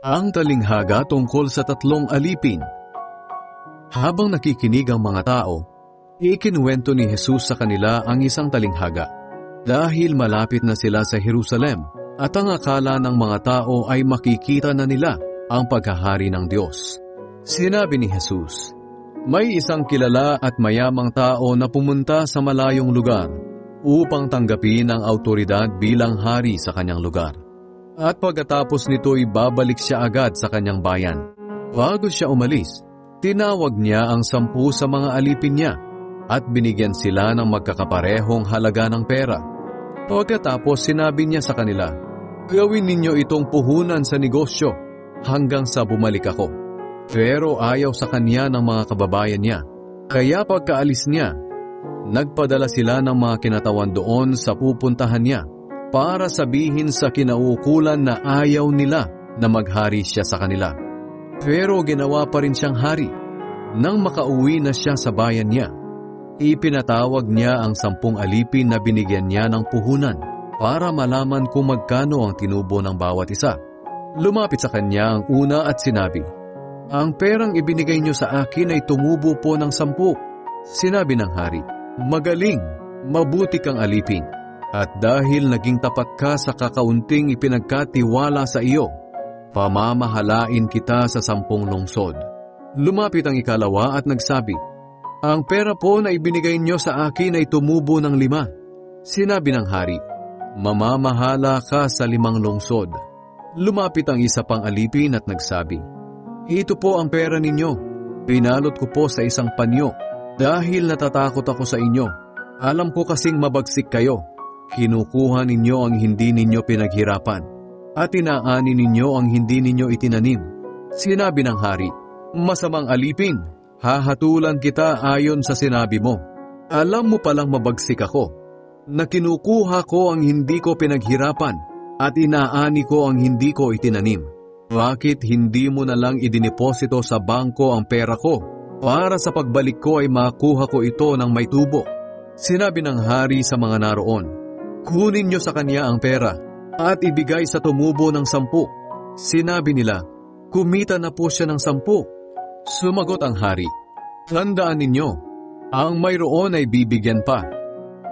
Ang talinghaga tungkol sa 3 alipin. Habang nakikinig ang mga tao, ikinuwento ni Jesus sa kanila ang isang talinghaga. Dahil malapit na sila sa Jerusalem at ang akala ng mga tao ay makikita na nila ang paghahari ng Diyos. Sinabi ni Jesus, may isang kilala at mayamang tao na pumunta sa malayong lugar upang tanggapin ang autoridad bilang hari sa kanyang lugar. At pagkatapos nito'y babalik siya agad sa kanyang bayan. Bago siya umalis, tinawag niya ang 10 sa mga alipin niya at binigyan sila ng magkakaparehong halaga ng pera. Pagkatapos sinabi niya sa kanila, gawin ninyo itong puhunan sa negosyo hanggang sa bumalik ako. Pero ayaw sa kanya ng mga kababayan niya. Kaya pagkaalis niya, nagpadala sila ng mga kinatawan doon sa pupuntahan niya para sabihin sa kinauukulan na ayaw nila na maghari siya sa kanila. Pero ginawa pa rin siyang hari. Nang makauwi na siya sa bayan niya, ipinatawag niya ang 10 alipin na binigyan niya ng puhunan para malaman kung magkano ang tinubo ng bawat isa. Lumapit sa kanya ang una at sinabi, ang perang ibinigay niyo sa akin ay tumubo po ng 10. Sinabi ng hari, magaling, mabuti kang alipin. At dahil naging tapat ka sa kakaunting ipinagkatiwala sa iyo, pamamahalain kita sa 10 lungsod. Lumapit ang ikalawa at nagsabi, ang pera po na ibinigay niyo sa akin ay tumubo ng 5. Sinabi ng hari, mamamahala ka sa 5 lungsod. Lumapit ang isa pang alipin at nagsabi, ito po ang pera ninyo. Pinalot ko po sa isang panyo dahil natatakot ako sa inyo. Alam ko kasing mabagsik kayo. Kinukuha ninyo ang hindi ninyo pinaghirapan at inaani ninyo ang hindi ninyo itinanim. Sinabi ng hari, masamang alipin, hahatulan kita ayon sa sinabi mo. Alam mo palang mabagsik ako, na kinukuha ko ang hindi ko pinaghirapan at inaani ko ang hindi ko itinanim. Bakit hindi mo na lang idineposito sa bangko ang pera ko para sa pagbalik ko ay makuha ko ito ng may tubo? Sinabi ng hari sa mga naroon, kunin niyo sa kanya ang pera at ibigay sa tumubo ng 10. Sinabi nila, kumita na po siya ng 10. Sumagot ang hari, tandaan ninyo, ang mayroon ay bibigyan pa.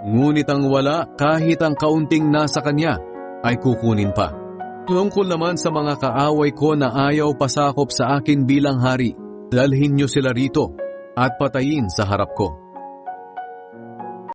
Ngunit ang wala kahit ang kaunting nasa kanya ay kukunin pa. Tungkol naman sa mga kaaway ko na ayaw pasakop sa akin bilang hari, dalhin niyo sila rito at patayin sa harap ko.